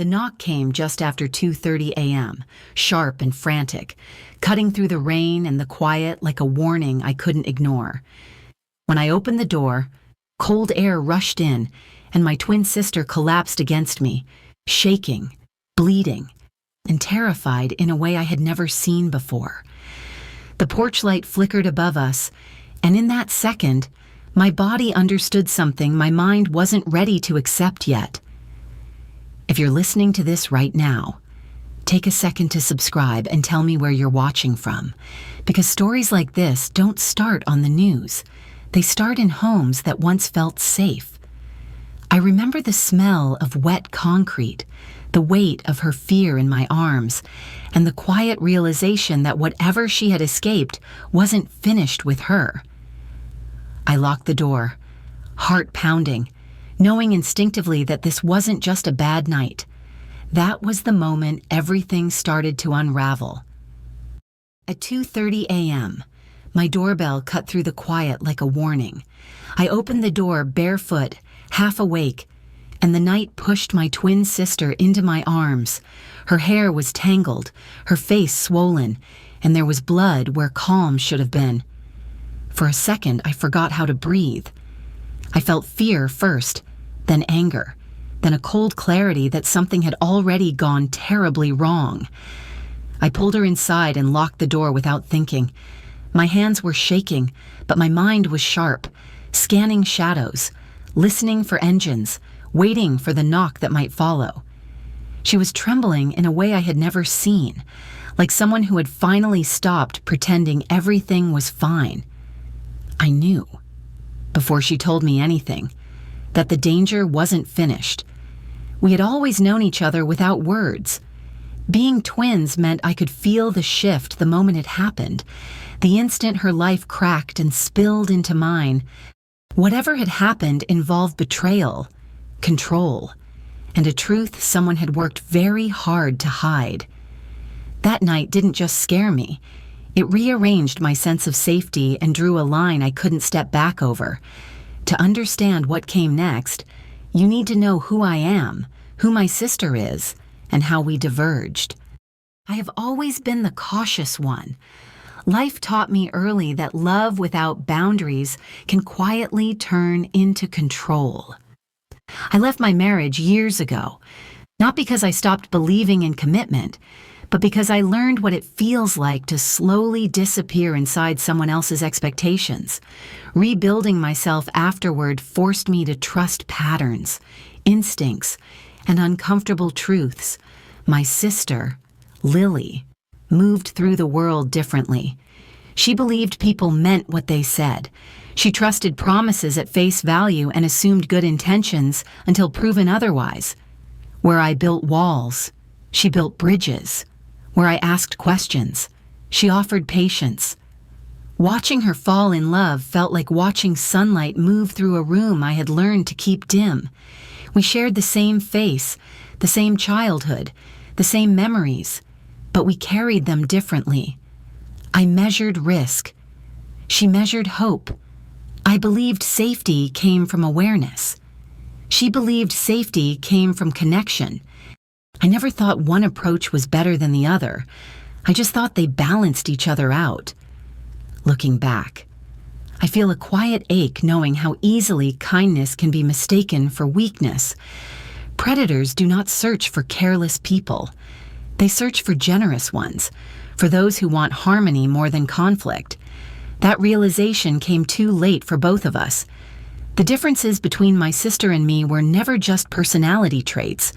The knock came just after 2:30 a.m., sharp and frantic, cutting through the rain and the quiet like a warning I couldn't ignore. When I opened the door, cold air rushed in, and my twin sister collapsed against me, shaking, bleeding, and terrified in a way I had never seen before. The porch light flickered above us, and in that second, my body understood something my mind wasn't ready to accept yet. If you're listening to this right now, take a second to subscribe and tell me where you're watching from, because stories like this don't start on the news. They start in homes that once felt safe. I remember the smell of wet concrete, the weight of her fear in my arms, and the quiet realization that whatever she had escaped wasn't finished with her. I locked the door, heart pounding, knowing instinctively that this wasn't just a bad night. That was the moment everything started to unravel. At 2:30 a.m., my doorbell cut through the quiet like a warning. I opened the door barefoot, half awake, and the night pushed my twin sister into my arms. Her hair was tangled, her face swollen, and there was blood where calm should have been. For a second, I forgot how to breathe. I felt fear first, then anger, then a cold clarity that something had already gone terribly wrong. I pulled her inside and locked the door without thinking. My hands were shaking, but my mind was sharp, scanning shadows, listening for engines, waiting for the knock that might follow. She was trembling in a way I had never seen, like someone who had finally stopped pretending everything was fine. I knew, before she told me anything, that the danger wasn't finished. We had always known each other without words. Being twins meant I could feel the shift the moment it happened, the instant her life cracked and spilled into mine. Whatever had happened involved betrayal, control, and a truth someone had worked very hard to hide. That night didn't just scare me. It rearranged my sense of safety and drew a line I couldn't step back over. To understand what came next, you need to know who I am, who my sister is, and how we diverged. I have always been the cautious one. Life taught me early that love without boundaries can quietly turn into control. I left my marriage years ago, not because I stopped believing in commitment, but because I learned what it feels like to slowly disappear inside someone else's expectations. Rebuilding myself afterward forced me to trust patterns, instincts, and uncomfortable truths. My sister, Lily, moved through the world differently. She believed people meant what they said. She trusted promises at face value and assumed good intentions until proven otherwise. Where I built walls, she built bridges. Where I asked questions, she offered patience. Watching her fall in love felt like watching sunlight move through a room I had learned to keep dim. We shared the same face, the same childhood, the same memories, but we carried them differently. I measured risk. She measured hope. I believed safety came from awareness. She believed safety came from connection. I never thought one approach was better than the other. I just thought they balanced each other out. Looking back, I feel a quiet ache knowing how easily kindness can be mistaken for weakness. Predators do not search for careless people. They search for generous ones, for those who want harmony more than conflict. That realization came too late for both of us. The differences between my sister and me were never just personality traits.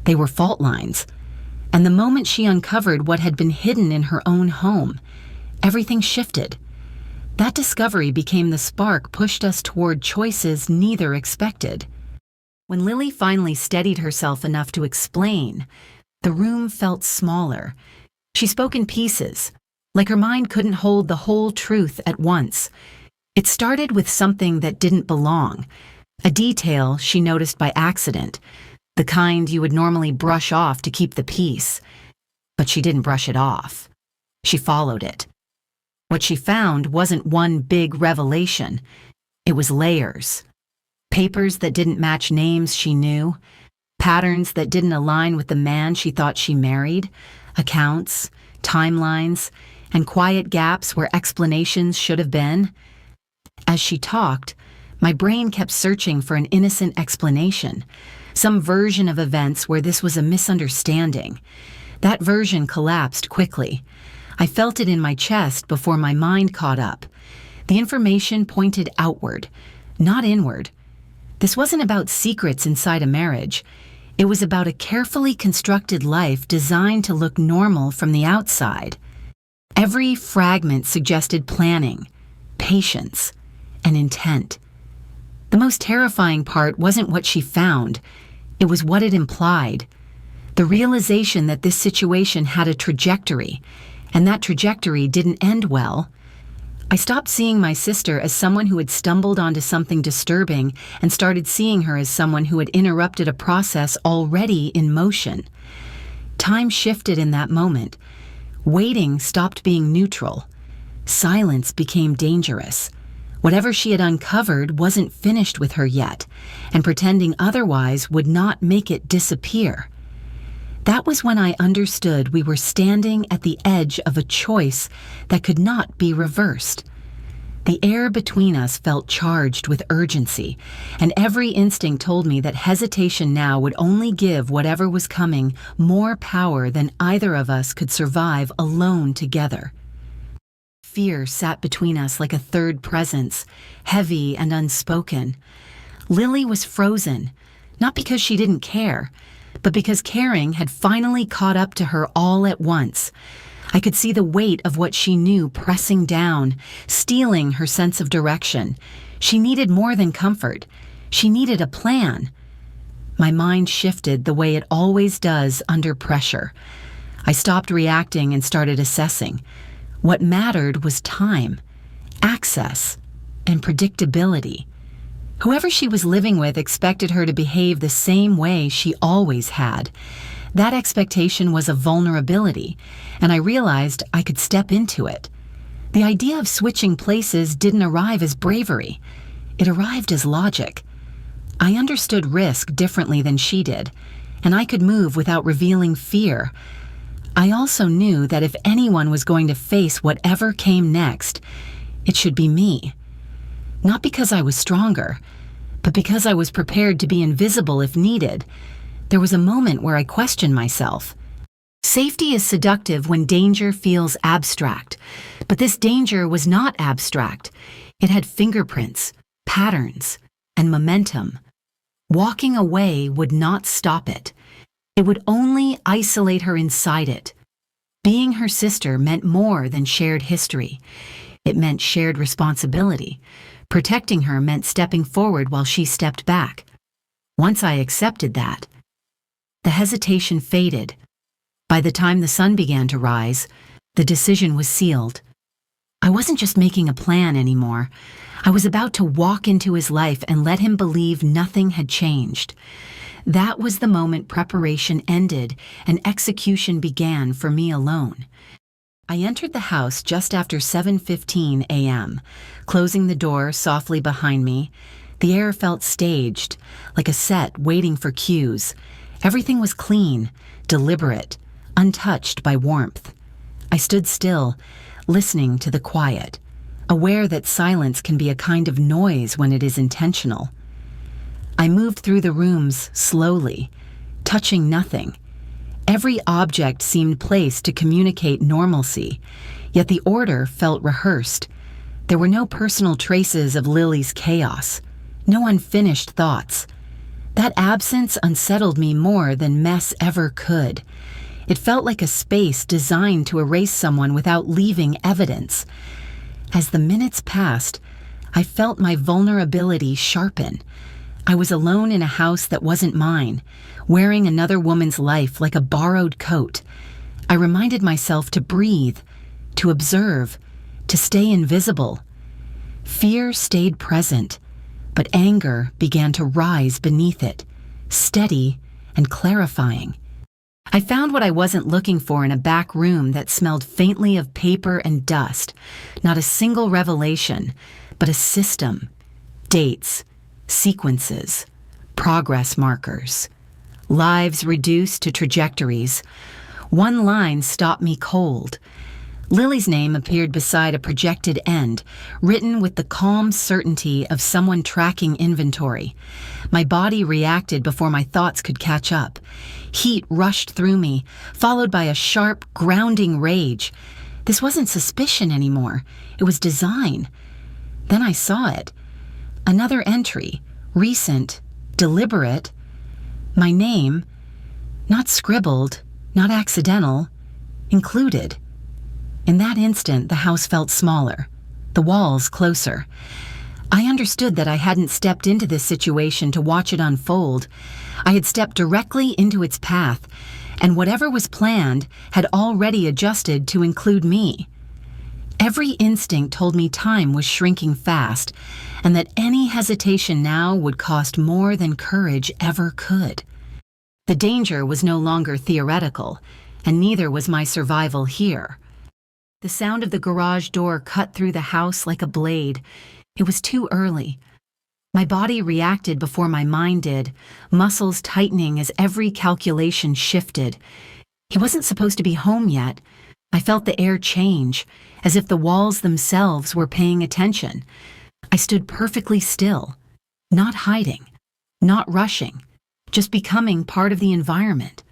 They were fault lines. And the moment she uncovered what had been hidden in her own home, everything shifted. That discovery became the spark pushed us toward choices neither expected. When Lily finally steadied herself enough to explain, the room felt smaller. She spoke in pieces, like her mind couldn't hold the whole truth at once. It started with something that didn't belong, a detail she noticed by accident, the kind you would normally brush off to keep the peace. But she didn't brush it off. She followed it. What she found wasn't one big revelation. It was layers. Papers that didn't match names she knew, patterns that didn't align with the man she thought she married, accounts, timelines, and quiet gaps where explanations should have been. As she talked, my brain kept searching for an innocent explanation, some version of events where this was a misunderstanding. That version collapsed quickly. I felt it in my chest before my mind caught up. The information pointed outward, not inward. This wasn't about secrets inside a marriage. It was about a carefully constructed life designed to look normal from the outside. Every fragment suggested planning, patience, and intent. The most terrifying part wasn't what she found, it was what it implied. The realization that this situation had a trajectory, and that trajectory didn't end well. I stopped seeing my sister as someone who had stumbled onto something disturbing and started seeing her as someone who had interrupted a process already in motion. Time shifted in that moment. Waiting stopped being neutral. Silence became dangerous. Whatever she had uncovered wasn't finished with her yet, and pretending otherwise would not make it disappear. That was when I understood we were standing at the edge of a choice that could not be reversed. The air between us felt charged with urgency, and every instinct told me that hesitation now would only give whatever was coming more power than either of us could survive alone together. Fear sat between us like a third presence, heavy and unspoken. Lily was frozen, not because she didn't care, but because caring had finally caught up to her all at once. I could see the weight of what she knew pressing down, stealing her sense of direction. She needed more than comfort. She needed a plan. My mind shifted the way it always does under pressure. I stopped reacting and started assessing. What mattered was time, access, and predictability. Whoever she was living with expected her to behave the same way she always had. That expectation was a vulnerability, and I realized I could step into it. The idea of switching places didn't arrive as bravery. It arrived as logic. I understood risk differently than she did, and I could move without revealing fear. I also knew that if anyone was going to face whatever came next, it should be me. Not because I was stronger, but because I was prepared to be invisible if needed. There was a moment where I questioned myself. Safety is seductive when danger feels abstract, but this danger was not abstract. It had fingerprints, patterns, and momentum. Walking away would not stop it. It would only isolate her inside it. Being her sister meant more than shared history. It meant shared responsibility. Protecting her meant stepping forward while she stepped back. Once I accepted that, the hesitation faded. By the time the sun began to rise, the decision was sealed. I wasn't just making a plan anymore. I was about to walk into his life and let him believe nothing had changed. That was the moment preparation ended and execution began for me alone. I entered the house just after 7:15 a.m., closing the door softly behind me. The air felt staged, like a set waiting for cues. Everything was clean, deliberate, untouched by warmth. I stood still, listening to the quiet, aware that silence can be a kind of noise when it is intentional. I moved through the rooms slowly, touching nothing. Every object seemed placed to communicate normalcy, yet the order felt rehearsed. There were no personal traces of Lily's chaos, no unfinished thoughts. That absence unsettled me more than mess ever could. It felt like a space designed to erase someone without leaving evidence. As the minutes passed, I felt my vulnerability sharpen. I was alone in a house that wasn't mine, wearing another woman's life like a borrowed coat. I reminded myself to breathe, to observe, to stay invisible. Fear stayed present, but anger began to rise beneath it, steady and clarifying. I found what I wasn't looking for in a back room that smelled faintly of paper and dust. Not a single revelation, but a system, dates, sequences, progress markers. lives reduced to trajectories. One line stopped me cold. Lily's name appeared beside a projected end, written with the calm certainty of someone tracking inventory. My body reacted before my thoughts could catch up. Heat rushed through me, followed by a sharp, grounding rage. This wasn't suspicion anymore. It was design. Then I saw it. Another entry, recent, deliberate. My name, not scribbled, not accidental, included. In that instant, the house felt smaller, the walls closer. I understood that I hadn't stepped into this situation to watch it unfold. I had stepped directly into its path, and whatever was planned had already adjusted to include me. Every instinct told me time was shrinking fast, and that any hesitation now would cost more than courage ever could. The danger was no longer theoretical, and neither was my survival here. The sound of the garage door cut through the house like a blade. It was too early. My body reacted before my mind did, muscles tightening as every calculation shifted. He wasn't supposed to be home yet. I felt the air change, as if the walls themselves were paying attention. I stood perfectly still, not hiding, not rushing, just becoming part of the environment.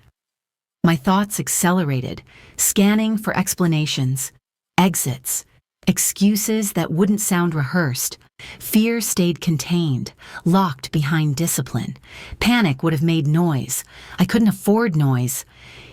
My thoughts accelerated, scanning for explanations, exits, excuses that wouldn't sound rehearsed. Fear stayed contained, locked behind discipline. Panic would have made noise. I couldn't afford noise.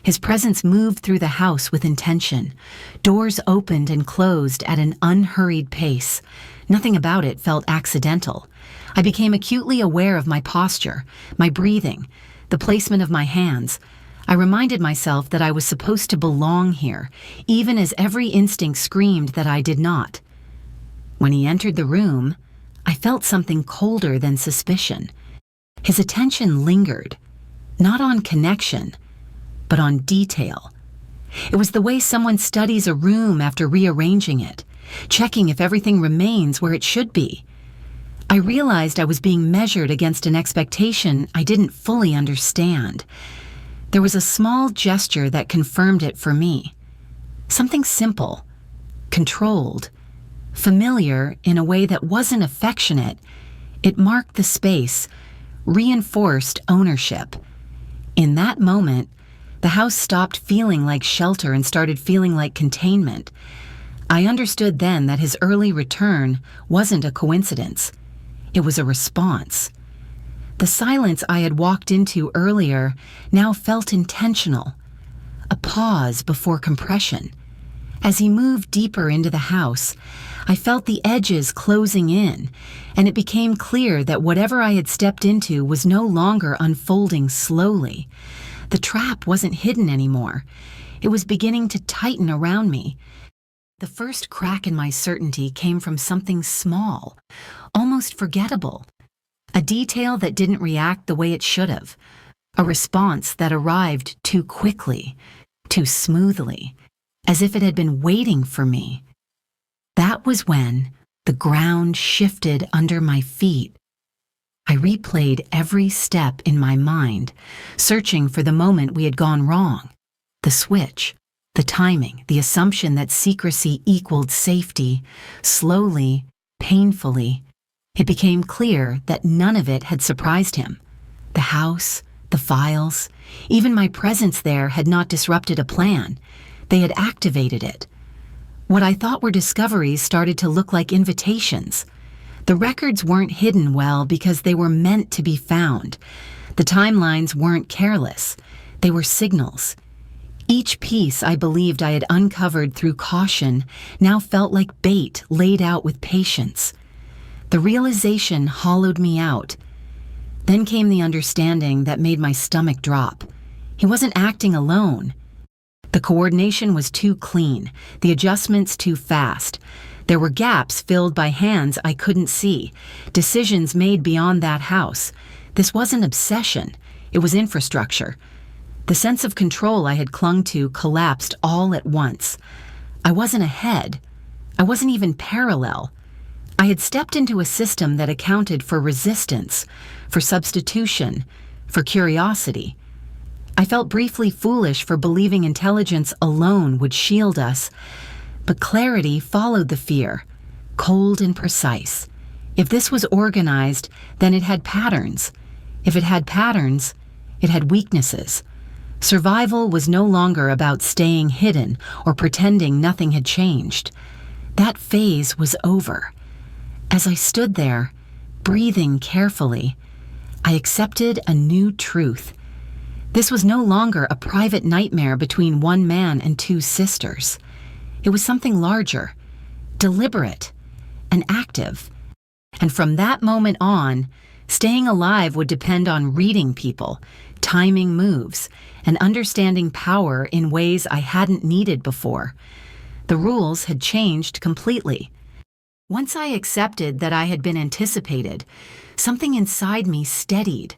His presence moved through the house with intention. Doors opened and closed at an unhurried pace. Nothing about it felt accidental. I became acutely aware of my posture, my breathing, the placement of my hands. I reminded myself that I was supposed to belong here, even as every instinct screamed that I did not. When he entered the room, I felt something colder than suspicion. His attention lingered, not on connection, but on detail. It was the way someone studies a room after rearranging it, checking if everything remains where it should be. I realized I was being measured against an expectation I didn't fully understand. There was a small gesture that confirmed it for me. Something simple, controlled, familiar in a way that wasn't affectionate. It marked the space, reinforced ownership. In that moment, the house stopped feeling like shelter and started feeling like containment. I understood then that his early return wasn't a coincidence. It was a response. The silence I had walked into earlier now felt intentional, a pause before compression. As he moved deeper into the house, I felt the edges closing in, and it became clear that whatever I had stepped into was no longer unfolding slowly. The trap wasn't hidden anymore. It was beginning to tighten around me. The first crack in my certainty came from something small, almost forgettable. A detail that didn't react the way it should have. A response that arrived too quickly, too smoothly, as if it had been waiting for me. That was when the ground shifted under my feet. I replayed every step in my mind, searching for the moment we had gone wrong. The switch, the timing, the assumption that secrecy equaled safety. Slowly, painfully, it became clear that none of it had surprised him. The house, the files, even my presence there had not disrupted a plan. They had activated it. What I thought were discoveries started to look like invitations. The records weren't hidden well because they were meant to be found. The timelines weren't careless. They were signals. Each piece I believed I had uncovered through caution now felt like bait laid out with patience. The realization hollowed me out. Then came the understanding that made my stomach drop. He wasn't acting alone. The coordination was too clean, the adjustments too fast. There were gaps filled by hands I couldn't see, decisions made beyond that house. This wasn't obsession, it was infrastructure. The sense of control I had clung to collapsed all at once. I wasn't ahead. I wasn't even parallel. I had stepped into a system that accounted for resistance, for substitution, for curiosity. I felt briefly foolish for believing intelligence alone would shield us, but clarity followed the fear, cold and precise. If this was organized, then it had patterns. If it had patterns, it had weaknesses. Survival was no longer about staying hidden or pretending nothing had changed. That phase was over. As I stood there, breathing carefully, I accepted a new truth. This was no longer a private nightmare between one man and two sisters. It was something larger, deliberate, and active. And from that moment on, staying alive would depend on reading people, timing moves, and understanding power in ways I hadn't needed before. The rules had changed completely. Once I accepted that I had been anticipated, something inside me steadied.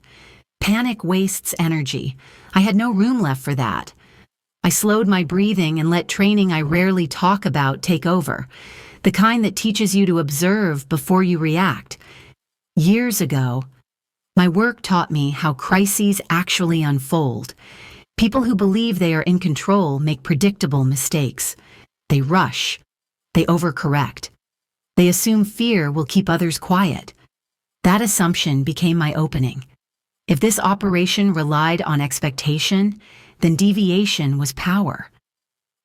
Panic wastes energy. I had no room left for that. I slowed my breathing and let training I rarely talk about take over, the kind that teaches you to observe before you react. Years ago, my work taught me how crises actually unfold. People who believe they are in control make predictable mistakes. They rush. They overcorrect. They assume fear will keep others quiet. That assumption became my opening. If this operation relied on expectation, then deviation was power.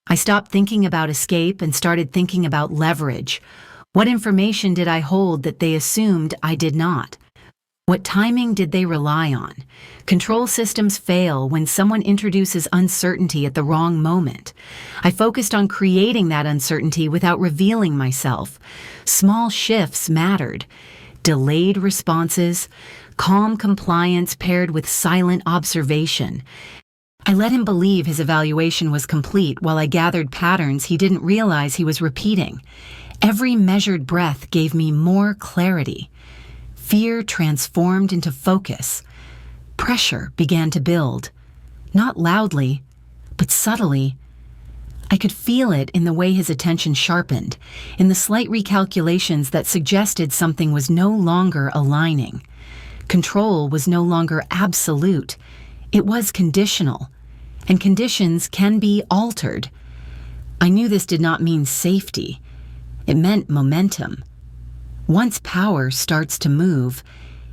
I stopped thinking about escape and started thinking about leverage. What information did I hold that they assumed I did not? What timing did they rely on? Control systems fail when someone introduces uncertainty at the wrong moment. I focused on creating that uncertainty without revealing myself. Small shifts mattered. Delayed responses, calm compliance paired with silent observation. I let him believe his evaluation was complete while I gathered patterns he didn't realize he was repeating. Every measured breath gave me more clarity. Fear transformed into focus. Pressure began to build. Not loudly, but subtly. I could feel it in the way his attention sharpened, in the slight recalculations that suggested something was no longer aligning. Control was no longer absolute. It was conditional, and conditions can be altered. I knew this did not mean safety. It meant momentum. Once power starts to move,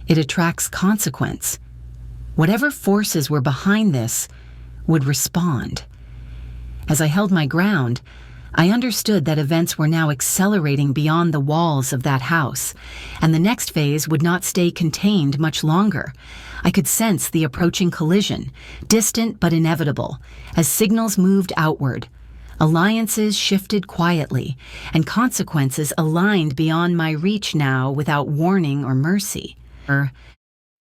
it attracts consequence. Whatever forces were behind this would respond. As I held my ground, I understood that events were now accelerating beyond the walls of that house, and the next phase would not stay contained much longer. I could sense the approaching collision, distant but inevitable, as signals moved outward. Alliances shifted quietly, and consequences aligned beyond my reach now without warning or mercy.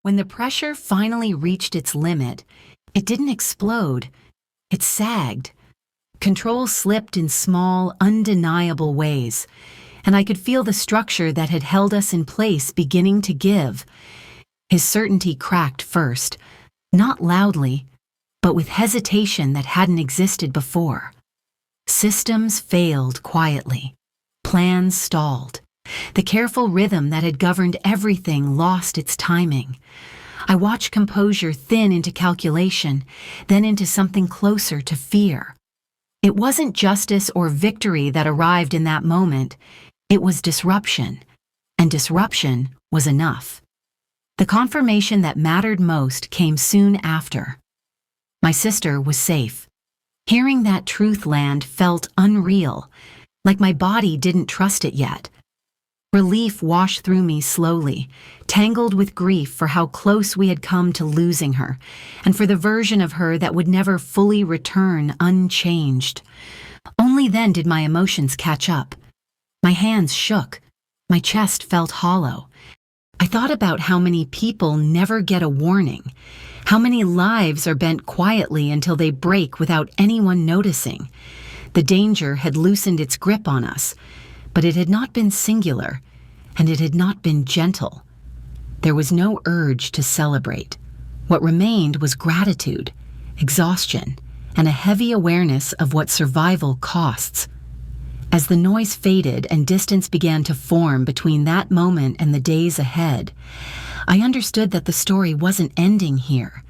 When the pressure finally reached its limit, it didn't explode, it sagged. Control slipped in small, undeniable ways, and I could feel the structure that had held us in place beginning to give. His certainty cracked first, not loudly, but with hesitation that hadn't existed before. Systems failed quietly. Plans stalled. The careful rhythm that had governed everything lost its timing. I watched composure thin into calculation, then into something closer to fear. It wasn't justice or victory that arrived in that moment. It was disruption, and disruption was enough. The confirmation that mattered most came soon after. My sister was safe. Hearing that truth land felt unreal, like my body didn't trust it yet. Relief washed through me slowly, tangled with grief for how close we had come to losing her, and for the version of her that would never fully return unchanged. Only then did my emotions catch up. My hands shook. My chest felt hollow. I thought about how many people never get a warning, how many lives are bent quietly until they break without anyone noticing. The danger had loosened its grip on us, but it had not been singular, and it had not been gentle. There was no urge to celebrate. What remained was gratitude, exhaustion, and a heavy awareness of what survival costs. As the noise faded and distance began to form between that moment and the days ahead, I understood that the story wasn't ending here.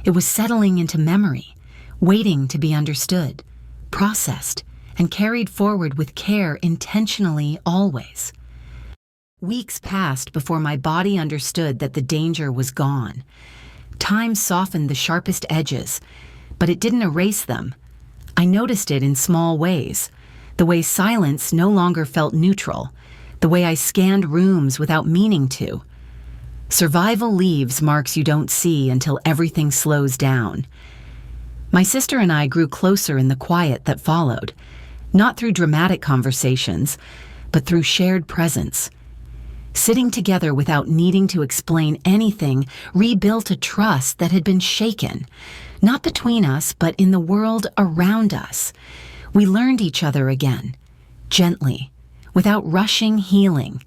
It was settling into memory, waiting to be understood, processed, and carried forward with care intentionally always. Weeks passed before my body understood that the danger was gone. Time softened the sharpest edges, but it didn't erase them. I noticed it in small ways. The way silence no longer felt neutral, the way I scanned rooms without meaning to. Survival leaves marks you don't see until everything slows down. My sister and I grew closer in the quiet that followed, not through dramatic conversations, but through shared presence. Sitting together without needing to explain anything rebuilt a trust that had been shaken, not between us, but in the world around us. We learned each other again, gently, without rushing healing.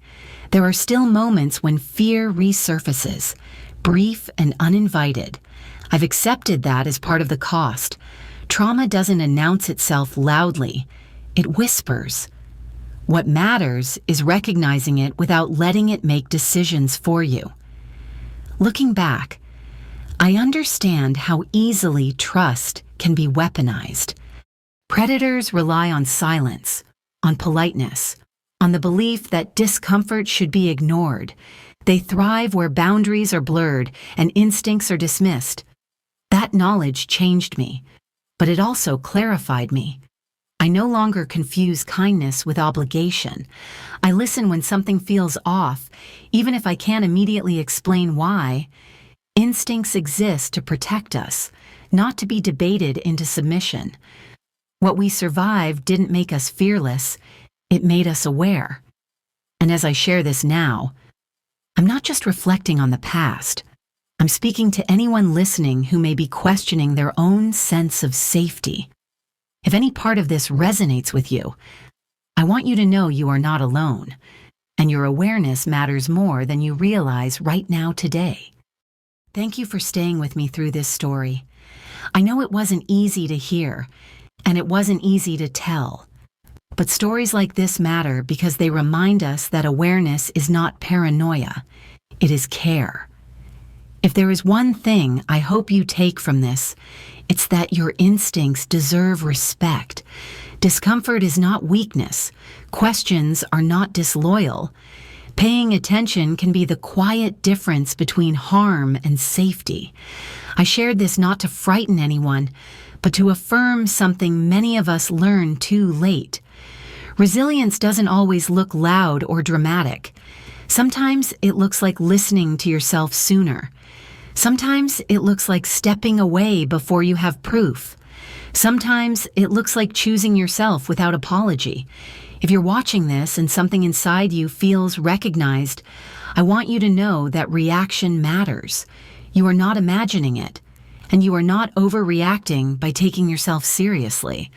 There are still moments when fear resurfaces, brief and uninvited. I've accepted that as part of the cost. Trauma doesn't announce itself loudly, it whispers. What matters is recognizing it without letting it make decisions for you. Looking back, I understand how easily trust can be weaponized. Predators rely on silence, on politeness, on the belief that discomfort should be ignored. They thrive where boundaries are blurred and instincts are dismissed. That knowledge changed me, but it also clarified me. I no longer confuse kindness with obligation. I listen when something feels off, even if I can't immediately explain why. Instincts exist to protect us, not to be debated into submission. What we survived didn't make us fearless, it made us aware. And as I share this now, I'm not just reflecting on the past. I'm speaking to anyone listening who may be questioning their own sense of safety. If any part of this resonates with you, I want you to know you are not alone, and your awareness matters more than you realize right now today. Thank you for staying with me through this story. I know it wasn't easy to hear, and it wasn't easy to tell. But stories like this matter because they remind us that awareness is not paranoia, it is care. If there is one thing I hope you take from this, it's that your instincts deserve respect. Discomfort is not weakness. Questions are not disloyal. Paying attention can be the quiet difference between harm and safety. I shared this not to frighten anyone, but to affirm something many of us learn too late. Resilience doesn't always look loud or dramatic. Sometimes it looks like listening to yourself sooner. Sometimes it looks like stepping away before you have proof. Sometimes it looks like choosing yourself without apology. If you're watching this and something inside you feels recognized, I want you to know that reaction matters. You are not imagining it, and you are not overreacting by taking yourself seriously.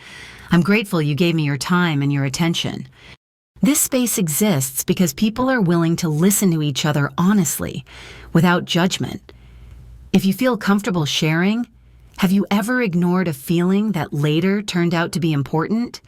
I'm grateful you gave me your time and your attention. This space exists because people are willing to listen to each other honestly, without judgment. If you feel comfortable sharing, have you ever ignored a feeling that later turned out to be important?